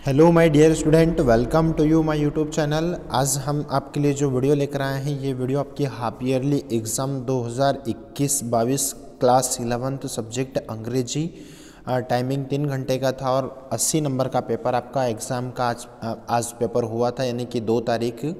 Hello my dear student, welcome to you my YouTube channel. आज हम आपके लिए जो वीडियो लेकर आए हैं, ये वीडियो आपकी half yearly exam 2021-22 class 11th subject अंग्रेजी। टाइमिंग 3 घंटे का था और 80 नंबर का पेपर आपका एग्ज़ाम का आज पेपर हुआ था, यानी कि 2 तारीख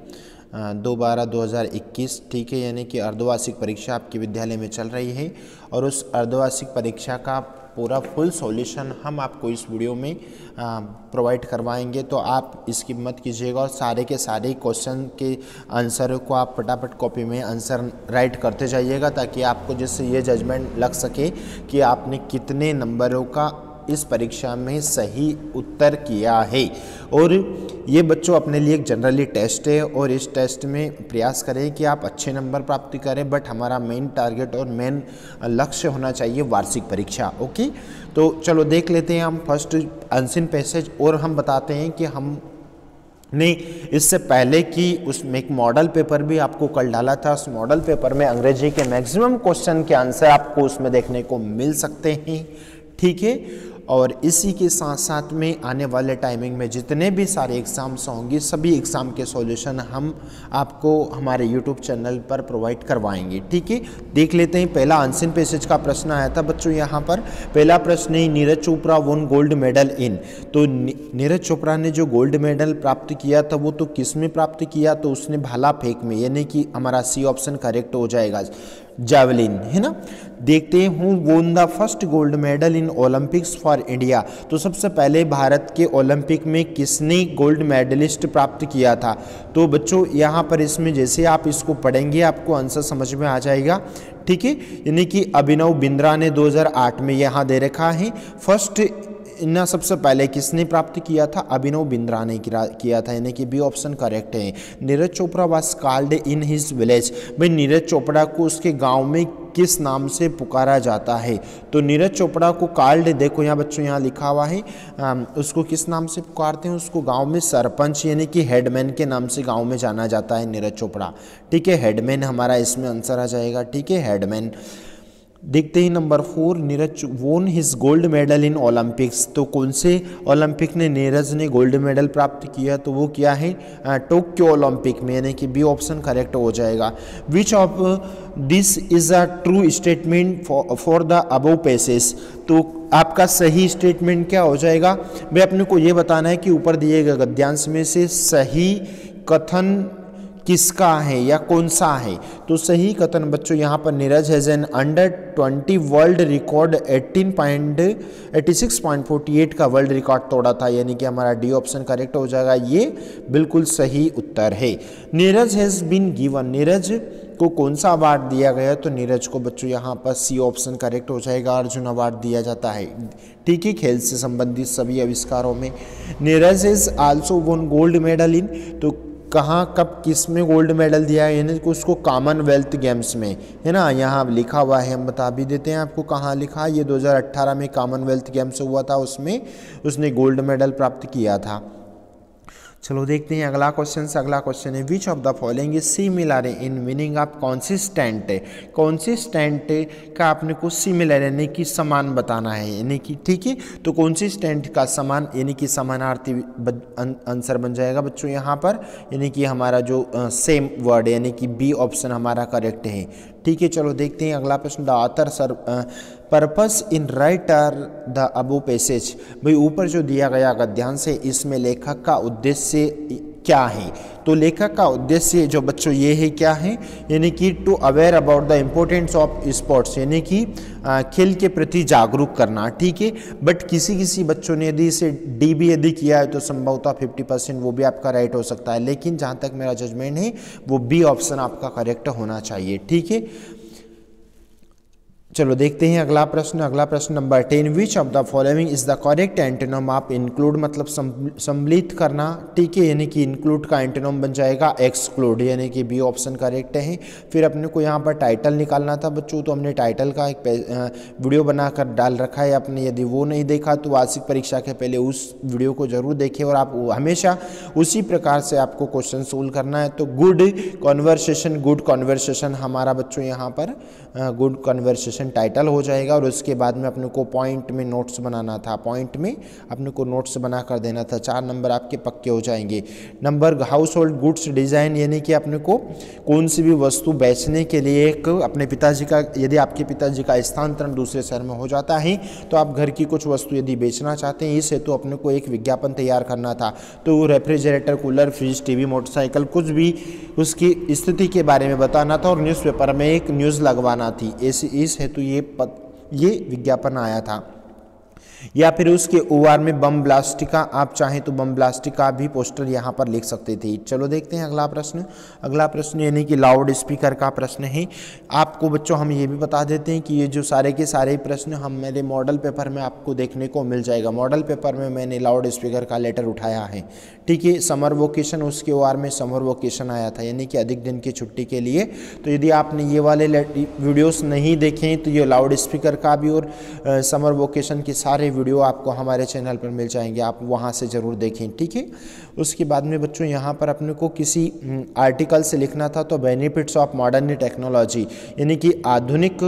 2/12/2021। ठीक है, यानी कि अर्धवार्षिक परीक्षा आपके विद्यालय में चल रही है और उस अर्धवार्षिक परीक्षा का पूरा फुल सॉल्यूशन हम आपको इस वीडियो में प्रोवाइड करवाएंगे। तो आप इसकी मत कीजिएगा और सारे के सारे क्वेश्चन के आंसर को आप फटाफट कॉपी में आंसर राइट करते जाइएगा, ताकि आपको जिससे ये जजमेंट लग सके कि आपने कितने नंबरों का इस परीक्षा में सही उत्तर किया है। और ये बच्चों अपने लिए एक जनरली टेस्ट है और इस टेस्ट में प्रयास करें कि आप अच्छे नंबर प्राप्त करें, बट हमारा मेन टारगेट और मेन लक्ष्य होना चाहिए वार्षिक परीक्षा। ओके, तो चलो देख लेते हैं हम फर्स्ट अनसीन पैसेज। और हम बताते हैं कि हम ने इससे पहले कि उसमें एक मॉडल पेपर भी आपको कल डाला था। उस मॉडल पेपर में अंग्रेजी के मैक्सिमम क्वेश्चन के आंसर आपको उसमें देखने को मिल सकते हैं। ठीक है, और इसी के साथ साथ में आने वाले टाइमिंग में जितने भी सारे एग्ज़ाम्स होंगे, सभी एग्ज़ाम के सॉल्यूशन हम आपको हमारे यूट्यूब चैनल पर प्रोवाइड करवाएंगे। ठीक है, देख लेते हैं। पहला अनसीन पैसेज का प्रश्न आया था बच्चों। यहाँ पर पहला प्रश्न है, Neeraj Chopra one gold medal in. तो नीरज चोपड़ा ने जो गोल्ड मेडल प्राप्त किया था वो तो किस में प्राप्त किया? तो उसने भाला फेंक में, यानी कि हमारा सी ऑप्शन करेक्ट हो जाएगा, जावलिन, है ना। देखते हैं, who won the first gold medal in Olympics for India. तो सबसे पहले भारत के ओलंपिक में किसने गोल्ड मेडलिस्ट प्राप्त किया था? तो बच्चों यहाँ पर इसमें जैसे आप इसको पढ़ेंगे आपको आंसर समझ में आ जाएगा। ठीक है, यानी कि अभिनव बिंद्रा ने 2008 में यहाँ दे रखा है फर्स्ट ना। सबसे पहले किसने प्राप्त किया था? अभिनव बिंद्रा ने किया था, यानी कि बी ऑप्शन करेक्ट है। Neeraj Chopra was called in his village. भाई नीरज चोपड़ा को उसके गांव में किस नाम से पुकारा जाता है? तो नीरज चोपड़ा को कॉल्ड, देखो यहाँ बच्चों यहाँ लिखा हुआ है, उसको किस नाम से पुकारते हैं? उसको गांव में सरपंच यानी कि हेडमैन के नाम से गांव में जाना जाता है नीरज चोपड़ा। ठीक है, हेडमैन हमारा इसमें आंसर आ जाएगा। ठीक है, हेडमैन। देखते ही नंबर 4, नीरज वोन his gold medal in Olympics. तो कौन से ओलंपिक ने नीरज ने गोल्ड मेडल प्राप्त किया? तो वो क्या है? टोक्यो ओलंपिक में, यानी कि बी ऑप्शन करेक्ट हो जाएगा। Which of this is a true statement for the above passage. तो आपका सही स्टेटमेंट क्या हो जाएगा? भाई अपने को ये बताना है कि ऊपर दिए गए गद्यांश में से सही कथन किसका है या कौन सा है? तो सही कथन बच्चों यहाँ पर, Neeraj has an under 20 world record 86.48 का वर्ल्ड रिकॉर्ड तोड़ा था, यानी कि हमारा डी ऑप्शन करेक्ट हो जाएगा। ये बिल्कुल सही उत्तर है। Neeraj has been given, Neeraj को कौन सा अवार्ड दिया गया? तो नीरज को बच्चों यहाँ पर सी ऑप्शन करेक्ट हो जाएगा, अर्जुन अवार्ड दिया जाता है। ठीक है, खेल से संबंधित सभी आविष्कारों में। Neeraj has also one gold medal in. तो कहाँ कब किस में गोल्ड मेडल दिया है? यानी कि उसको कॉमनवेल्थ गेम्स में, है ना। यहाँ लिखा हुआ है, हम बता भी देते हैं आपको कहाँ लिखा है। ये 2018 में कॉमनवेल्थ गेम्स हुआ था, उसमें उसने गोल्ड मेडल प्राप्त किया था। चलो देखते हैं अगला क्वेश्चन से। अगला क्वेश्चन है, which of the following is similar in meaning of consistent. Consistent का आपने को सिमिलर यानी कि समान बताना है, यानी कि ठीक है। तो कॉन्सिस्टेंट का समान यानी कि समानार्थी आंसर बन जाएगा बच्चों यहाँ पर, यानी कि हमारा जो सेम वर्ड, यानी कि बी ऑप्शन हमारा करेक्ट है। ठीक है, चलो देखते हैं अगला प्रश्न। The author sir purpose in writer the above passage. भाई ऊपर जो दिया गया गद्यांश है, इसमें लेखक का उद्देश्य क्या है? तो लेखक का उद्देश्य जो बच्चों ये है क्या है? यानी कि to aware about the importance of sports, यानी कि खेल के प्रति जागरूक करना। ठीक है, बट किसी किसी बच्चों ने यदि इसे डी भी यदि किया है तो संभवतः 50% वो भी आपका राइट हो सकता है, लेकिन जहाँ तक मेरा जजमेंट है वो बी ऑप्शन आपका करेक्ट होना चाहिए। ठीक है, चलो देखते हैं अगला प्रश्न। अगला प्रश्न number 10, which of the following is the correct antonym of include, मतलब सम्मिलित करना। ठीक है, यानी कि इंक्लूड का एंटोनिम बन जाएगा एक्सक्लूड, यानी कि बी ऑप्शन करेक्ट है। फिर अपने को यहाँ पर टाइटल निकालना था बच्चों, तो हमने टाइटल का एक वीडियो बनाकर डाल रखा है। आपने यदि वो नहीं देखा तो वार्षिक परीक्षा के पहले उस वीडियो को जरूर देखें, और आप हमेशा उसी प्रकार से आपको क्वेश्चन सोल्व करना है। तो गुड कॉन्वर्सेशन हमारा बच्चों यहाँ पर गुड कन्वर्सेशन टाइटल हो जाएगा। और उसके बाद में अपने को पॉइंट में नोट्स बनाना था, पॉइंट में अपने को नोट्स बना कर देना था। 4 नंबर आपके पक्के हो जाएंगे। Number house hold goods design, यानी कि अपने को कौन सी भी वस्तु बेचने के लिए एक अपने पिताजी का, यदि आपके पिताजी का स्थानांतरण दूसरे शहर में हो जाता है तो आप घर की कुछ वस्तु यदि बेचना चाहते हैं, इस हेतु अपने को एक विज्ञापन तैयार करना था। तो refrigerator, cooler, fridge, TV, motorcycle, कुछ भी उसकी स्थिति के बारे में बताना था और न्यूज़पेपर में एक न्यूज़ लगवाना थी। इस हेतु ये विज्ञापन आया था। या फिर उसके ओआर में बम ब्लास्ट का, आप चाहें तो बम ब्लास्ट का भी पोस्टर यहाँ पर लिख सकते थे। चलो देखते हैं अगला प्रश्न। अगला प्रश्न यानी कि लाउड स्पीकर का प्रश्न है। आपको बच्चों हम ये भी बता देते हैं कि ये जो सारे के सारे प्रश्न हम मेरे मॉडल पेपर में आपको देखने को मिल जाएगा। मॉडल पेपर में मैंने लाउड स्पीकर का लेटर उठाया है, ठीक है। समर वोकेशन, उसके ओआर में समर वोकेशन आया था, यानी कि अधिक दिन की छुट्टी के लिए। तो यदि आपने ये वाले वीडियोस नहीं देखे तो ये लाउड स्पीकर का भी और समर वोकेशन के सारे वीडियो आपको हमारे चैनल पर मिल जाएंगे, आप वहाँ से ज़रूर देखें, ठीक है। उसके बाद में बच्चों यहाँ पर अपने को किसी आर्टिकल से लिखना था, तो बेनिफिट्स ऑफ मॉडर्न टेक्नोलॉजी, यानी कि आधुनिक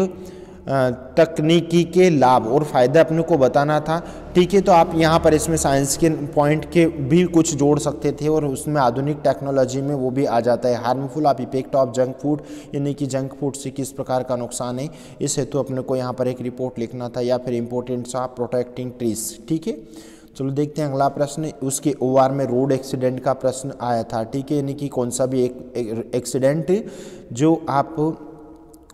तकनीकी के लाभ और फ़ायदे अपने को बताना था, ठीक है। तो आप यहाँ पर इसमें साइंस के पॉइंट के भी कुछ जोड़ सकते थे और उसमें आधुनिक टेक्नोलॉजी में वो भी आ जाता है। Harmful of effect of junk food, यानी कि जंक फूड से किस प्रकार का नुकसान है, इस हेतु अपने को यहाँ पर एक रिपोर्ट लिखना था। या फिर इम्पोर्टेंस ऑफ प्रोटेक्टिंग ट्रीज, ठीक है। चलो देखते हैं अगला प्रश्न। उसके ओआर में रोड एक्सीडेंट का प्रश्न आया था, ठीक है, यानी कि कौन सा भी एक एक्सीडेंट जो आप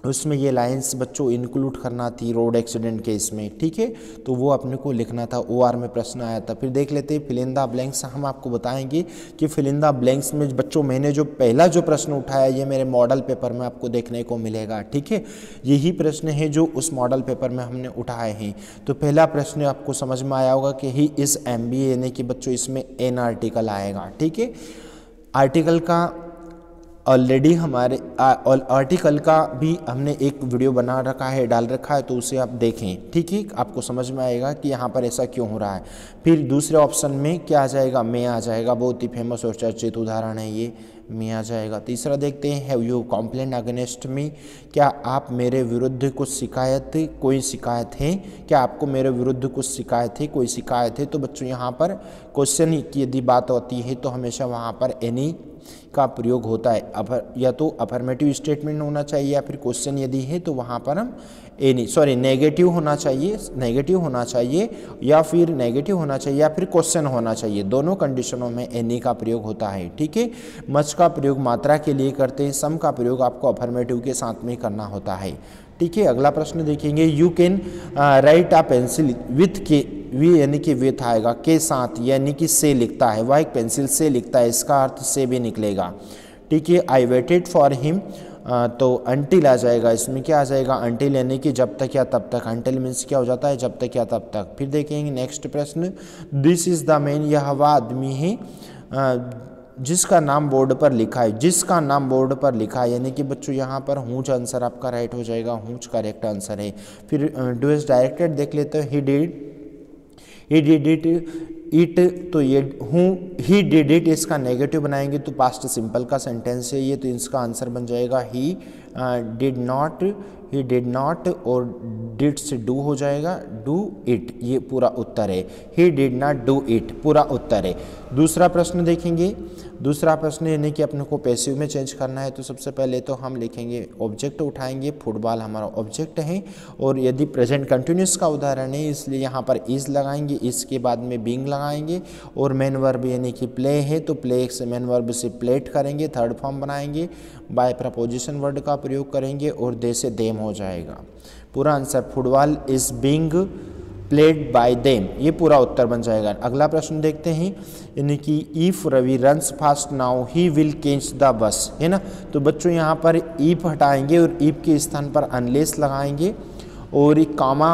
उसमें ये लाइंस बच्चों इंक्लूड करना थी रोड एक्सीडेंट के इसमें, ठीक है। तो वो अपने को लिखना था, ओआर में प्रश्न आया था। फिर देख लेते हैं फिल इन द ब्लैंक्स। हम आपको बताएंगे कि फिल इन द ब्लैंक्स में बच्चों मैंने जो पहला जो प्रश्न उठाया ये मेरे मॉडल पेपर में आपको देखने को मिलेगा, ठीक है। यही प्रश्न है जो उस मॉडल पेपर में हमने उठाए हैं। तो पहला प्रश्न आपको समझ में आया होगा कि ही इज़ MBA, यानी कि बच्चों इसमें एन आर्टिकल आएगा, ठीक है। आर्टिकल का ऑलरेडी हमारे आर्टिकल का भी हमने एक वीडियो बना रखा है, डाल रखा है, तो उसे आप देखें, ठीक है। आपको समझ में आएगा कि यहाँ पर ऐसा क्यों हो रहा है। फिर दूसरे ऑप्शन में क्या आ जाएगा, में आ जाएगा, बहुत ही फेमस और चर्चित उदाहरण है ये, में आ जाएगा। तीसरा देखते हैं, have you complaint against me, क्या आप मेरे विरुद्ध कुछ कोई शिकायत है, क्या आपको मेरे विरुद्ध कुछ शिकायत है, कोई शिकायत है। तो बच्चों यहाँ पर क्वेश्चन की यदि बात होती है तो हमेशा वहाँ पर एनी का प्रयोग होता है। या तो अफर्मेटिव स्टेटमेंट होना चाहिए, या फिर क्वेश्चन यदि है तो वहाँ पर हम नेगेटिव होना चाहिए, या फिर नेगेटिव होना चाहिए, या फिर क्वेश्चन होना चाहिए। दोनों कंडीशनों में एनी का प्रयोग होता है, ठीक है। मच का प्रयोग मात्रा के लिए करते हैं, सम का प्रयोग आपको अफर्मेटिव के साथ में करना होता है, ठीक है। अगला प्रश्न देखेंगे, you can write a pencil with के, वी यानी कि विथ आएगा, के साथ यानी कि से लिखता है, वह एक पेंसिल से लिखता है, इसका अर्थ से भी निकलेगा, ठीक है। आई वेटेड फॉर हिम, तो अंटिल आ जाएगा, इसमें क्या आ जाएगा, अंटिल यानी कि जब तक या तब तक। अंटिल मीन्स क्या हो जाता है, जब तक या तब तक। फिर देखेंगे नेक्स्ट प्रश्न, दिस इज द मैन, यह वह आदमी है जिसका नाम बोर्ड पर लिखा है, जिसका नाम बोर्ड पर लिखा है, यानी कि बच्चों यहाँ पर हूँच आंसर आपका राइट हो जाएगा, हूँच करेक्ट आंसर है। फिर डू इज डायरेक्टेड देख लेते हैं, ही डिड इट, तो ये ही डिड इट, इसका नेगेटिव बनाएंगे तो पास्ट सिंपल का सेंटेंस है ये, तो इसका आंसर बन जाएगा ही डिड नॉट, और डिड से डू हो जाएगा, डू इट, ये पूरा उत्तर है। He did not do it पूरा उत्तर है। दूसरा प्रश्न देखेंगे, दूसरा प्रश्न यानी कि अपने को पैसिव में चेंज करना है। तो सबसे पहले तो हम लिखेंगे, ऑब्जेक्ट उठाएंगे, फुटबॉल हमारा ऑब्जेक्ट है, और यदि प्रेजेंट कंटिन्यूस का उदाहरण है इसलिए यहाँ पर इज लगाएंगे, इसके बाद में बीइंग लगाएंगे, और मेन वर्ब यानी कि प्ले है तो प्ले से मेन वर्ब से प्लेट करेंगे, थर्ड फॉर्म बनाएंगे, बाय प्रपोजिशन वर्ड का प्रयोग करेंगे, और दे से देम हो जाएगा। पूरा answer football is being played by them, ये पूरा उत्तर बन जाएगा। अगला प्रश्न देखते हैं, यानी कि if Ravi runs fast now he will catch the bus, है ना। तो बच्चों यहाँ पर इफ हटाएंगे और इफ के स्थान पर अनलेस लगाएंगे, और एक कामा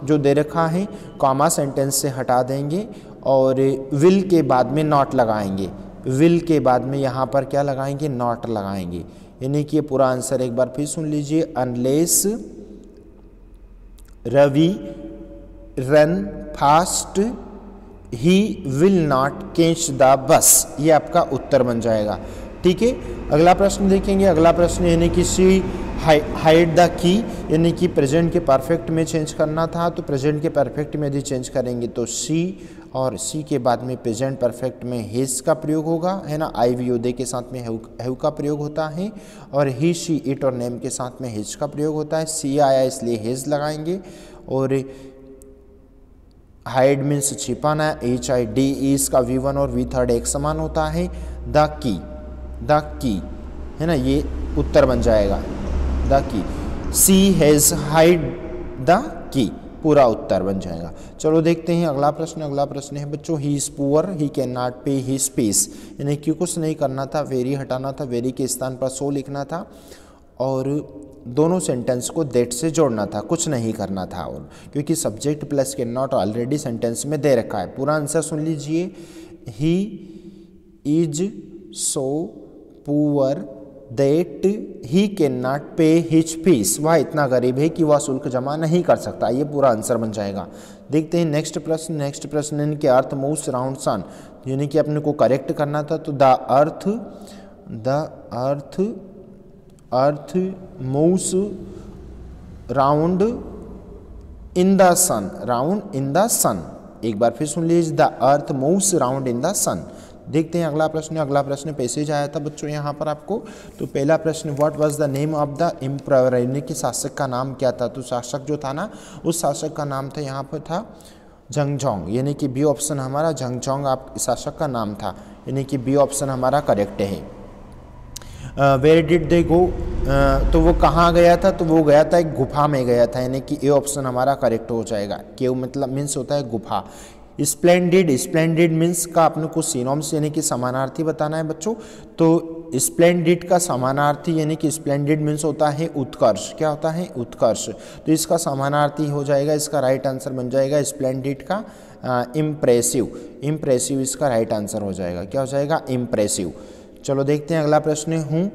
जो दे रखा है कामा सेंटेंस से हटा देंगे, और विल के बाद में नॉट लगाएंगे, विल के बाद में यहाँ पर क्या लगाएंगे, नॉट लगाएंगे, यानी कि ये पूरा आंसर एक बार फिर सुन लीजिए, unless Ravi run fast he will not catch the bus, ये आपका उत्तर बन जाएगा। ठीक है। अगला प्रश्न देखेंगे। अगला प्रश्न यानी कि शी हाइड द की, यानी कि प्रेजेंट के परफेक्ट में चेंज करना था, तो प्रेजेंट के परफेक्ट में यदि चेंज करेंगे तो शी, और सी के बाद में प्रेजेंट परफेक्ट में हिज का प्रयोग होगा, है ना। आई वी ओ दे के साथ में हैव का प्रयोग होता है, और ही शी इट और नेम के साथ में हिज का प्रयोग होता है। सी आया इसलिए हिज लगाएंगे, और हाइड मीन्स छिपाना, एच आई डी इज का V1 और V3 एक समान होता है। द की है ना, ये उत्तर बन जाएगा the key. C has hide the key, पूरा उत्तर बन जाएगा। चलो देखते हैं अगला प्रश्न। अगला प्रश्न है बच्चों, he is poor he can not पे हिज फीस, यानी कि कुछ नहीं करना था, वेरी हटाना था, वेरी के स्थान पर सो लिखना था, और दोनों सेंटेंस को दैट से जोड़ना था, कुछ नहीं करना था। और क्योंकि subject plus can not already sentence में दे रखा है। पूरा आंसर सुन लीजिए, he is so poor that he can not पे हिज फीस, वह इतना गरीब है कि वह शुल्क जमा नहीं कर सकता, ये पूरा आंसर बन जाएगा। देखते हैं नेक्स्ट प्रश्न। नेक्स्ट प्रश्न इनके अर्थ मूव्स राउंड सन, यानी कि अपने को करेक्ट करना था, तो the earth moves round in the sun, round in the sun. एक बार फिर सुन लीजिए, the earth moves round in the sun. देखते हैं अगला प्रश्न। अगला प्रश्न पैसेज आया था बच्चों यहाँ पर आपको। तो पहला प्रश्न, what was the name of the emperor, यानी कि शासक का नाम क्या था। तो शासक जो था ना, उस शासक का नाम था यहाँ पर था जंगजोंग, यानी कि बी ऑप्शन हमारा जंगजोंग आप शासक का नाम था, यानी कि बी ऑप्शन हमारा करेक्ट है। वेयर डिड दे गो, तो वो कहाँ गया था, तो वो गया था एक गुफा में गया था, यानी कि ए ऑप्शन हमारा करेक्ट हो जाएगा। केव मतलब मीन्स होता है गुफा। स्प्लेंडिड मीन्स का अपने को सिनोनिम्स यानी कि समानार्थी बताना है बच्चों। तो स्प्लेंडिड का समानार्थी यानी कि स्प्लेंडिड मीन्स होता है उत्कर्ष, क्या होता है उत्कर्ष, तो इसका समानार्थी हो जाएगा, इसका राइट आंसर बन जाएगा स्प्लेंडिड का इम्प्रेसिव इसका राइट आंसर हो जाएगा, क्या हो जाएगा इम्प्रेसिव। चलो देखते हैं अगला प्रश्न। हूँ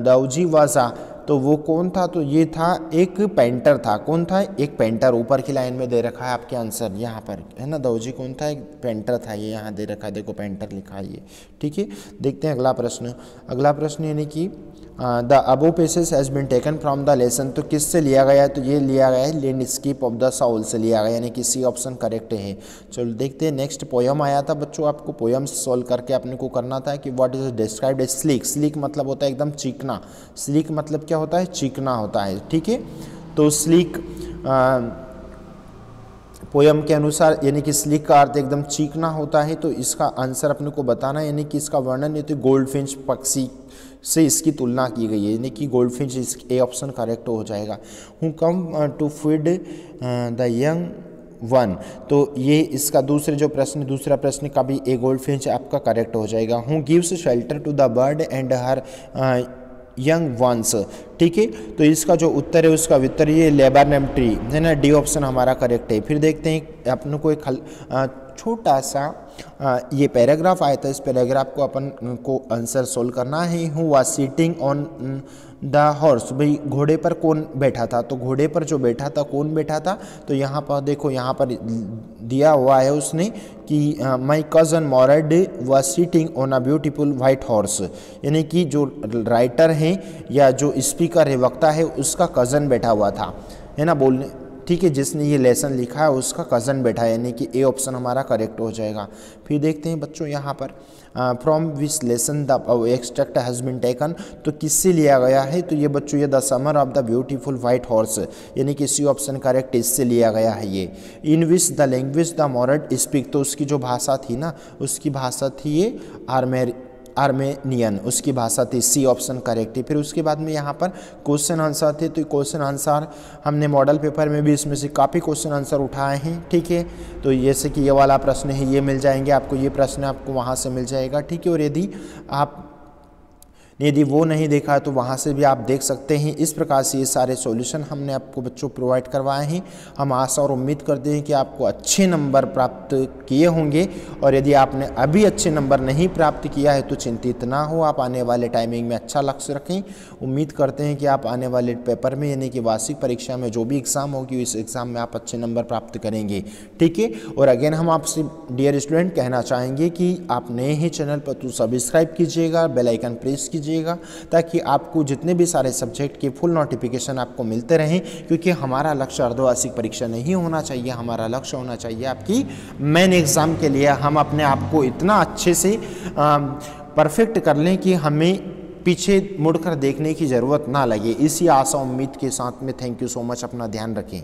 दाऊजी वाजा, तो वो कौन था, तो ये था एक पेंटर था। कौन था, एक पेंटर, ऊपर की लाइन में दे रखा है आपके आंसर यहाँ पर, है ना। दाऊजी कौन था, एक पेंटर था, ये यहाँ दे रखा है, देखो पेंटर लिखा है ये, ठीक है। देखते हैं अगला प्रश्न। अगला प्रश्न यानी कि the above passage has been taken from the lesson, तो किससे लिया गया है, तो ये लिया गया है लैंडस्केप ऑफ द साउल से लिया गया, यानी कि सी ऑप्शन करेक्ट है। चलो देखते हैं नेक्स्ट। पोयम आया था बच्चों, आपको पोयम सॉल्व करके अपने को करना था कि what is described as sleek. Sleek मतलब होता है एकदम चीकना, स्लीक मतलब क्या होता है, चीकना होता है, ठीक है। तो स्लीक पोयम के अनुसार यानी कि स्लीक का अर्थ एकदम चीकना होता है, तो इसका आंसर अपने को बताना है, यानी कि इसका वर्णन ये तो गोल्डफिंच पक्षी से इसकी तुलना की गई है, यानी कि गोल्डफिंच इस ए ऑप्शन करेक्ट हो जाएगा। Who come to feed the young one, तो ये इसका दूसरा प्रश्न का भी ए गोल्डफिंच आपका करेक्ट हो जाएगा। Who gives shelter to the bird and her young ones, ठीक है। तो इसका जो उत्तर है उसका उत्तर ये लेबरनेम ट्री है ना, डी ऑप्शन हमारा करेक्ट है। फिर देखते हैं अपने को एक छोटा सा ये पैराग्राफ आया था, इस पैराग्राफ को अपन को आंसर सोल्व करना है। Who was sitting on the horse, भाई घोड़े पर कौन बैठा था, तो घोड़े पर जो बैठा था कौन बैठा था, तो यहाँ पर देखो, यहाँ पर दिया हुआ है उसने कि my cousin Mourad was sitting on a beautiful white horse, यानी कि जो राइटर है या जो स्पीकर है, वक्ता है, उसका कज़न बैठा हुआ था, है ना, बोलने, ठीक है, जिसने ये लेसन लिखा है उसका कज़न बैठा है, यानी कि ए ऑप्शन हमारा करेक्ट हो जाएगा। फिर देखते हैं बच्चों यहाँ पर from which lesson the extract has been taken, तो किससे लिया गया है, तो ये बच्चों ये the summer of the beautiful white horse, यानी कि सी ऑप्शन करेक्ट इससे लिया गया है ये। In which the language the Mourad speak, तो उसकी जो भाषा थी ना, उसकी भाषा थी ये आर्मेनियन, उसकी भाषा थी, सी ऑप्शन करेक्ट है। फिर उसके बाद में यहाँ पर क्वेश्चन आंसर थे, तो क्वेश्चन आंसर हमने मॉडल पेपर में भी इसमें से काफ़ी क्वेश्चन आंसर उठाए हैं, ठीक है। तो जैसे कि ये वाला प्रश्न है, ये मिल जाएंगे आपको, ये प्रश्न आपको वहाँ से मिल जाएगा, ठीक है। और यदि आप यदि वो नहीं देखा तो वहाँ से भी आप देख सकते हैं। इस प्रकार से ये सारे सॉल्यूशन हमने आपको बच्चों प्रोवाइड करवाए हैं। हम आशा और उम्मीद करते हैं कि आपको अच्छे नंबर प्राप्त किए होंगे, और यदि आपने अभी अच्छे नंबर नहीं प्राप्त किया है तो चिंतित ना हो, आप आने वाले टाइमिंग में अच्छा लक्ष्य रखें। उम्मीद करते हैं कि आप आने वाले पेपर में यानी कि वार्षिक परीक्षा में जो भी एग्ज़ाम होगी इस एग्ज़ाम में आप अच्छे नंबर प्राप्त करेंगे, ठीक है। और अगेन हम आपसे डियर स्टूडेंट कहना चाहेंगे कि आप नए हैं चैनल पर तो सब्सक्राइब कीजिएगा, बेल आइकन प्रेस कीजिएगा, ताकि आपको जितने भी सारे सब्जेक्ट के फुल नोटिफिकेशन आपको मिलते रहें। क्योंकि हमारा लक्ष्य अर्धवार्षिक परीक्षा नहीं होना चाहिए, हमारा लक्ष्य होना चाहिए आपकी मेन एग्ज़ाम के लिए हम अपने आप को इतना अच्छे से परफेक्ट कर लें कि हमें पीछे मुड़कर देखने की ज़रूरत ना लगे। इसी आशा उम्मीद के साथ में थैंक यू सो मच, अपना ध्यान रखें।